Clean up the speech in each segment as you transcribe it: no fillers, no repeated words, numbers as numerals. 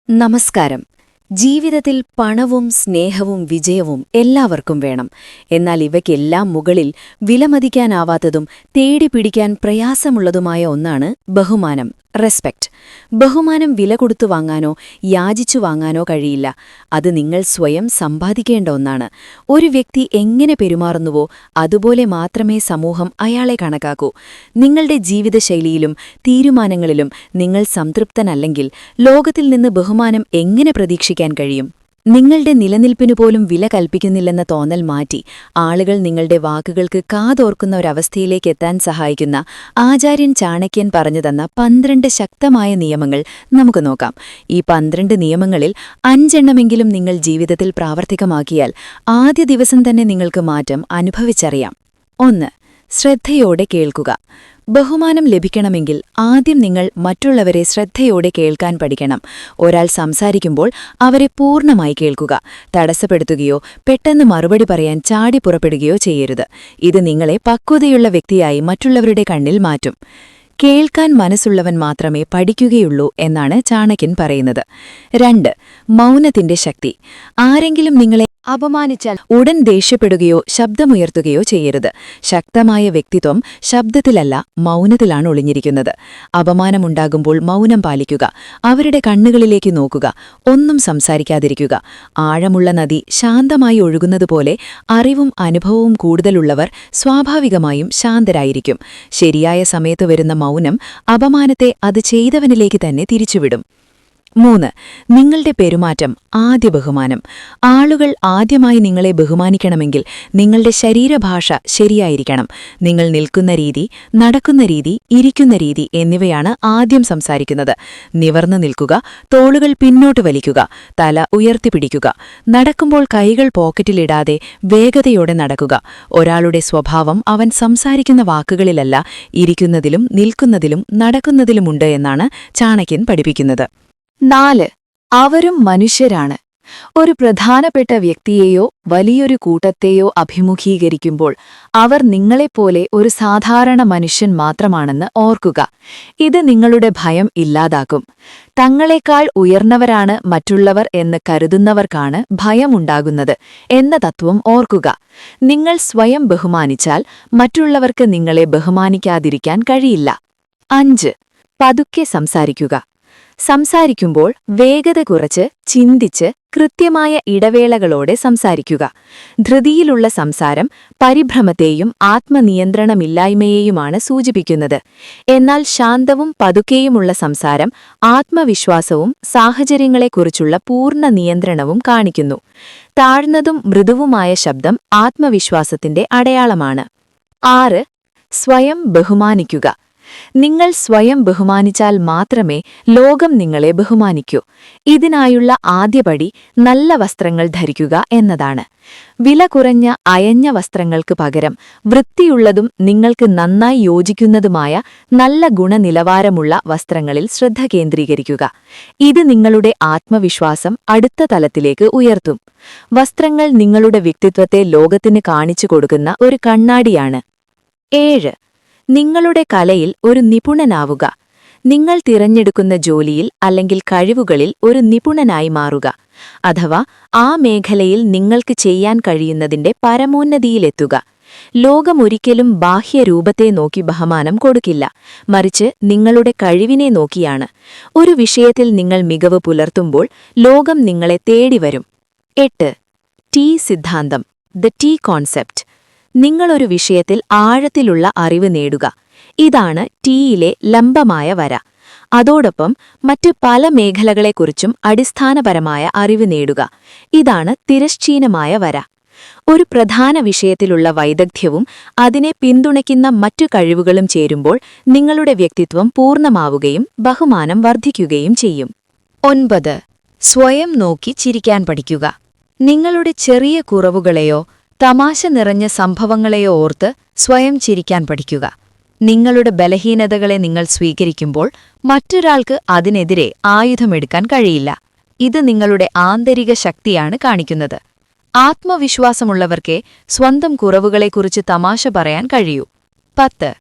നമസ്കാരം. ജീവിതത്തിൽ പണവും സ്നേഹവും വിജയവും എല്ലാവർക്കും വേണം. എന്നാൽ ഇവയ്ക്കെല്ലാം മുകളിൽ വിലമതിക്കാനാവാത്തതും തേടിപ്പിടിക്കാൻ പ്രയാസമുള്ളതുമായ ഒന്നാണ് ബഹുമാനം, റെസ്പെക്റ്റ്. ബഹുമാനം വില കൊടുത്തു വാങ്ങാനോ യാചിച്ചു വാങ്ങാനോ കഴിയില്ല. അത് നിങ്ങൾ സ്വയം സമ്പാദിക്കേണ്ട ഒന്നാണ്. ഒരു വ്യക്തി എങ്ങനെ പെരുമാറുന്നുവോ അതുപോലെ മാത്രമേ സമൂഹം അയാളെ കണക്കാക്കൂ. നിങ്ങളുടെ ജീവിതശൈലിയിലും തീരുമാനങ്ങളിലും നിങ്ങൾ സംതൃപ്തനല്ലെങ്കിൽ ലോകത്തിൽ നിന്ന് ബഹുമാനം എങ്ങനെ പ്രതീക്ഷിക്കാൻ കഴിയും? നിങ്ങളുടെ നിലനിൽപ്പിനുപോലും വില കൽപ്പിക്കുന്നില്ലെന്ന തോന്നൽ മാറ്റി ആളുകൾ നിങ്ങളുടെ വാക്കുകൾക്ക് കാതോർക്കുന്ന ഒരവസ്ഥയിലേക്ക് എത്താൻ സഹായിക്കുന്ന ആചാര്യൻ ചാണക്യൻ പറഞ്ഞുതന്ന 12 ശക്തമായ നിയമങ്ങൾ നമുക്ക് നോക്കാം. ഈ 12 നിയമങ്ങളിൽ 5 എണ്ണമെങ്കിലും നിങ്ങൾ ജീവിതത്തിൽ പ്രാവർത്തികമാക്കിയാൽ ആദ്യ ദിവസം തന്നെ നിങ്ങൾക്ക് മാറ്റം അനുഭവിച്ചറിയാം. 1. ശ്രദ്ധയോടെ കേൾക്കുക. ബഹുമാനം ലഭിക്കണമെങ്കിൽ ആദ്യം നിങ്ങൾ മറ്റുള്ളവരെ ശ്രദ്ധയോടെ കേൾക്കാൻ പഠിക്കണം. ഒരാൾ സംസാരിക്കുമ്പോൾ അവരെ പൂർണ്ണമായി കേൾക്കുക. തടസ്സപ്പെടുത്തുകയോ പെട്ടെന്ന് മറുപടി പറയാൻ ചാടി പുറപ്പെടുകയോ ചെയ്യരുത്. ഇത് നിങ്ങളെ പക്വതയുള്ള വ്യക്തിയായി മറ്റുള്ളവരുടെ കണ്ണിൽ മാറ്റും. കേൾക്കാൻ മനസ്സുള്ളവൻ മാത്രമേ പഠിക്കുകയുള്ളൂ എന്നാണ് ചാണക്യൻ പറയുന്നത്. 2. മൗനത്തിന്റെ ശക്തി. ആരെങ്കിലും നിങ്ങളെ അപമാനിച്ചാൽ ഉടൻ ദേഷ്യപ്പെടുകയോ ശബ്ദമുയർത്തുകയോ ചെയ്യരുത്. ശക്തമായ വ്യക്തിത്വം ശബ്ദത്തിലല്ല, മൗനത്തിലാണ് ഒളിഞ്ഞിരിക്കുന്നത്. അപമാനമുണ്ടാകുമ്പോൾ മൗനം പാലിക്കുക. അവരുടെ കണ്ണുകളിലേക്ക് നോക്കുക. ഒന്നും സംസാരിക്കാതിരിക്കുക. ആഴമുള്ള നദി ശാന്തമായി ഒഴുകുന്നതുപോലെ അറിവും അനുഭവവും കൂടുതലുള്ളവർ സ്വാഭാവികമായും ശാന്തരായിരിക്കും. ശരിയായ സമയത്ത് വരുന്ന മൗനം അപമാനത്തെ അത് ചെയ്തവനിലേക്ക് തന്നെ തിരിച്ചുവിടും. 3. നിങ്ങളുടെ പെരുമാറ്റം ആദ്യ ബഹുമാനം. ആളുകൾ ആദ്യമായി നിങ്ങളെ ബഹുമാനിക്കണമെങ്കിൽ നിങ്ങളുടെ ശരീരഭാഷ ശരിയായിരിക്കണം. നിങ്ങൾ നിൽക്കുന്ന രീതി, നടക്കുന്ന രീതി, ഇരിക്കുന്ന രീതി എന്നിവയാണ് ആദ്യം സംസാരിക്കുന്നത്. നിവർന്നു നിൽക്കുക, തോളുകൾ പിന്നോട്ട് വലിക്കുക, തല ഉയർത്തിപ്പിടിക്കുക. നടക്കുമ്പോൾ കൈകൾ പോക്കറ്റിലിടാതെ വേഗതയോടെ നടക്കുക. ഒരാളുടെ സ്വഭാവം അവൻ സംസാരിക്കുന്ന വാക്കുകളിലല്ല, ഇരിക്കുന്നതിലും നിൽക്കുന്നതിലും നടക്കുന്നതിലുമുണ്ട് എന്നാണ് ചാണക്യൻ പഠിപ്പിക്കുന്നത്. 4. അവരും മനുഷ്യരാണ്. ഒരു പ്രധാനപ്പെട്ട വ്യക്തിയെയോ വലിയൊരു കൂട്ടത്തെയോ അഭിമുഖീകരിക്കുമ്പോൾ അവർ നിങ്ങളെപ്പോലെ ഒരു സാധാരണ മനുഷ്യൻ മാത്രമാണെന്ന് ഓർക്കുക. ഇത് നിങ്ങളുടെ ഭയം ഇല്ലാതാക്കും. തങ്ങളെക്കാൾ ഉയർന്നവരാണ് മറ്റുള്ളവർ എന്ന് കരുതുന്നവർക്കാണ് ഭയമുണ്ടാകുന്നത് എന്ന തത്വം ഓർക്കുക. നിങ്ങൾ സ്വയം ബഹുമാനിച്ചാൽ മറ്റുള്ളവർക്ക് നിങ്ങളെ ബഹുമാനിക്കാതിരിക്കാൻ കഴിയില്ല. 5. പതുക്കെ സംസാരിക്കുക. സംസാരിക്കുമ്പോൾ വേഗത കുറച്ച് ചിന്തിച്ച് കൃത്യമായ ഇടവേളകളോടെ സംസാരിക്കുക. ധൃതിയിലുള്ള സംസാരം പരിഭ്രമത്തെയും ആത്മനിയന്ത്രണമില്ലായ്മയെയുമാണ് സൂചിപ്പിക്കുന്നത്. എന്നാൽ ശാന്തവും പതുക്കെയുമുള്ള സംസാരം ആത്മവിശ്വാസവും സാഹചര്യങ്ങളെക്കുറിച്ചുള്ള പൂർണ്ണ നിയന്ത്രണവും കാണിക്കുന്നു. താഴ്ന്നതും മൃദുവുമായ ശബ്ദം ആത്മവിശ്വാസത്തിന്റെ അടയാളമാണ്. 6. സ്വയം ബഹുമാനിക്കുക. നിങ്ങൾ സ്വയം ബഹുമാനിച്ചാൽ മാത്രമേ ലോകം നിങ്ങളെ ബഹുമാനിക്കൂ. ഇതിനായുള്ള ആദ്യപടി നല്ല വസ്ത്രങ്ങൾ ധരിക്കുക എന്നതാണ്. വില കുറഞ്ഞ അയഞ്ഞ വസ്ത്രങ്ങൾക്ക് പകരം വൃത്തിയുള്ളതും നിങ്ങൾക്ക് നന്നായി യോജിക്കുന്നതുമായ നല്ല ഗുണനിലവാരമുള്ള വസ്ത്രങ്ങളിൽ ശ്രദ്ധ കേന്ദ്രീകരിക്കുക. ഇത് നിങ്ങളുടെ ആത്മവിശ്വാസം അടുത്ത തലത്തിലേക്ക് ഉയർത്തും. വസ്ത്രങ്ങൾ നിങ്ങളുടെ വ്യക്തിത്വത്തെ ലോകത്തിന് കാണിച്ചു കൊടുക്കുന്ന ഒരു കണ്ണാടിയാണ്. 7. നിങ്ങളുടെ കലയിൽ ഒരു നിപുണനാവുക. നിങ്ങൾ തിരഞ്ഞെടുക്കുന്ന ജോലിയിൽ അല്ലെങ്കിൽ കഴിവുകളിൽ ഒരു നിപുണനായി മാറുക. അഥവാ ആ മേഖലയിൽ നിങ്ങൾക്ക് ചെയ്യാൻ കഴിയുന്നതിന്റെ പരമോന്നതിയിലെത്തുക. ലോകമൊരിക്കലും ബാഹ്യരൂപത്തെ നോക്കി ബഹുമാനം കൊടുക്കില്ല, മറിച്ച് നിങ്ങളുടെ കഴിവിനെ നോക്കിയാണ്. ഒരു വിഷയത്തിൽ നിങ്ങൾ മികവ് പുലർത്തുമ്പോൾ ലോകം നിങ്ങളെ തേടിവരും. 8. ടി സിദ്ധാന്തം, ദ ടി കോൺസെപ്റ്റ്. നിങ്ങളൊരു വിഷയത്തിൽ ആഴത്തിലുള്ള അറിവ് നേടുക. ഇതാണ് ടിയിലെ ലംബമായ വര. അതോടൊപ്പം മറ്റ് പല മേഖലകളെക്കുറിച്ചും അടിസ്ഥാനപരമായ അറിവ് നേടുക. ഇതാണ് തിരശ്ചീനമായ വര. ഒരു പ്രധാന വിഷയത്തിലുള്ള വൈദഗ്ധ്യവും അതിനെ പിന്തുണയ്ക്കുന്ന മറ്റു കഴിവുകളും ചേരുമ്പോൾ നിങ്ങളുടെ വ്യക്തിത്വം പൂർണ്ണമാവുകയും ബഹുമാനം വർദ്ധിക്കുകയും ചെയ്യും. 9. സ്വയം നോക്കി ചിരിക്കാൻ പഠിക്കുക. നിങ്ങളുടെ ചെറിയ കുറവുകളെയോ തമാശ നിറഞ്ഞ സംഭവങ്ങളെയോ ഓർത്ത് സ്വയം ചിരിക്കാൻ പഠിക്കുക. നിങ്ങളുടെ ബലഹീനതകളെ നിങ്ങൾ സ്വീകരിക്കുമ്പോൾ മറ്റൊരാൾക്ക് അതിനെതിരെ ആയുധമെടുക്കാൻ കഴിയില്ല. ഇത് നിങ്ങളുടെ ആന്തരിക ശക്തിയാണ് കാണിക്കുന്നത്. ആത്മവിശ്വാസമുള്ളവർക്കേ സ്വന്തം കുറവുകളെക്കുറിച്ച് തമാശ പറയാൻ കഴിയൂ. 10.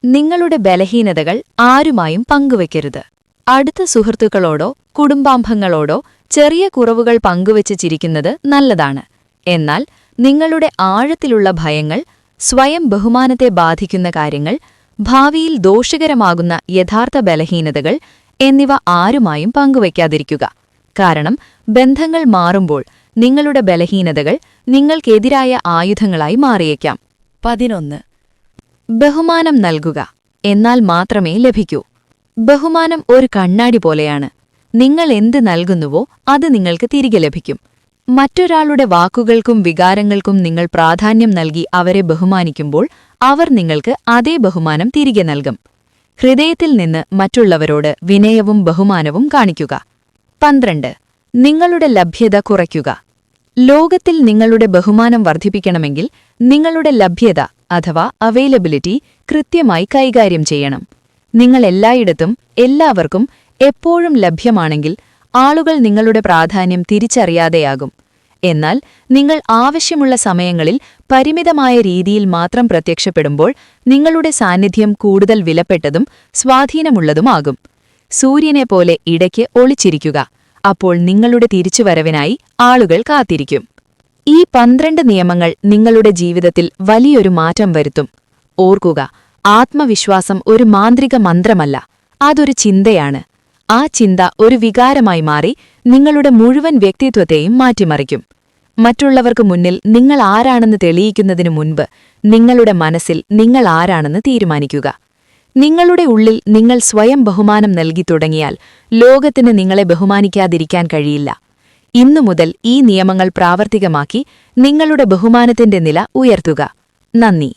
നിങ്ങളുടെ ബലഹീനതകൾ ആരുമായും പങ്കുവയ്ക്കരുത്. അടുത്ത സുഹൃത്തുക്കളോടോ കുടുംബാംഗങ്ങളോടോ ചെറിയ കുറവുകൾ പങ്കുവച്ച് ചിരിക്കുന്നത് നല്ലതാണ്. എന്നാൽ നിങ്ങളുടെ ആഴത്തിലുള്ള ഭയങ്ങൾ, സ്വയം ബഹുമാനത്തെ ബാധിക്കുന്ന കാര്യങ്ങൾ, ഭാവിയിൽ ദോഷകരമാകുന്ന യഥാർത്ഥ ബലഹീനതകൾ എന്നിവ ആരുമായും പങ്കുവയ്ക്കാതിരിക്കുക. കാരണം ബന്ധങ്ങൾ മാറുമ്പോൾ നിങ്ങളുടെ ബലഹീനതകൾ നിങ്ങൾക്കെതിരായ ആയുധങ്ങളായി മാറിയേക്കാം. 11. ബഹുമാനം നൽകുക, എന്നാൽ മാത്രമേ ലഭിക്കൂ. ബഹുമാനം ഒരു കണ്ണാടി പോലെയാണ്. നിങ്ങൾ എന്ത് നൽകുന്നുവോ അത് നിങ്ങൾക്ക് തിരികെ ലഭിക്കും. മറ്റൊരാളുടെ വാക്കുകൾക്കും വികാരങ്ങൾക്കും നിങ്ങൾ പ്രാധാന്യം നൽകി അവരെ ബഹുമാനിക്കുമ്പോൾ അവർ നിങ്ങൾക്ക് അതേ ബഹുമാനം തിരികെ നൽകും. ഹൃദയത്തിൽ നിന്ന് മറ്റുള്ളവരോട് വിനയവും ബഹുമാനവും കാണിക്കുക. 12. നിങ്ങളുടെ ലഭ്യത കുറയ്ക്കുക. ലോകത്തിൽ നിങ്ങളുടെ ബഹുമാനം വർദ്ധിപ്പിക്കണമെങ്കിൽ നിങ്ങളുടെ ലഭ്യത അഥവാ അവൈലബിലിറ്റി കൃത്യമായി കൈകാര്യം ചെയ്യണം. നിങ്ങൾ എല്ലായിടത്തും എല്ലാവർക്കും എപ്പോഴും ലഭ്യമാണെങ്കിൽ ആളുകൾ നിങ്ങളുടെ പ്രാധാന്യം തിരിച്ചറിയാതെയാകും. എന്നാൽ നിങ്ങൾ ആവശ്യമുള്ള സമയങ്ങളിൽ പരിമിതമായ രീതിയിൽ മാത്രം പ്രത്യക്ഷപ്പെടുമ്പോൾ നിങ്ങളുടെ സാന്നിധ്യം കൂടുതൽ വിലപ്പെട്ടതും സ്വാധീനമുള്ളതുമാകും. സൂര്യനെപ്പോലെ ഇടയ്ക്ക് ഒളിച്ചിരിക്കുക. അപ്പോൾ നിങ്ങളുടെ തിരിച്ചുവരവിനായി ആളുകൾ കാത്തിരിക്കും. ഈ 12 നിയമങ്ങൾ നിങ്ങളുടെ ജീവിതത്തിൽ വലിയൊരു മാറ്റം വരുത്തും. ഓർക്കുക, ആത്മവിശ്വാസം ഒരു മാന്ത്രിക മന്ത്രമല്ല, അതൊരു ചിന്തയാണ്. ആ ചിന്ത ഒരു വികാരമായി മാറി നിങ്ങളുടെ മുഴുവൻ വ്യക്തിത്വത്തെയും മാറ്റിമറിക്കും. മറ്റുള്ളവർക്ക് മുന്നിൽ നിങ്ങൾ ആരാണെന്ന് തെളിയിക്കുന്നതിനു മുൻപ് നിങ്ങളുടെ മനസ്സിൽ നിങ്ങൾ ആരാണെന്ന് തീരുമാനിക്കുക. നിങ്ങളുടെ ഉള്ളിൽ നിങ്ങൾ സ്വയം ബഹുമാനം നൽകി തുടങ്ങിയാൽ ലോകത്തിന് നിങ്ങളെ ബഹുമാനിക്കാതിരിക്കാൻ കഴിയില്ല. ഇന്നു മുതൽ ഈ നിയമങ്ങൾ പ്രാവർത്തികമാക്കി നിങ്ങളുടെ ബഹുമാനത്തിന്റെ നില ഉയർത്തുക. നന്ദി.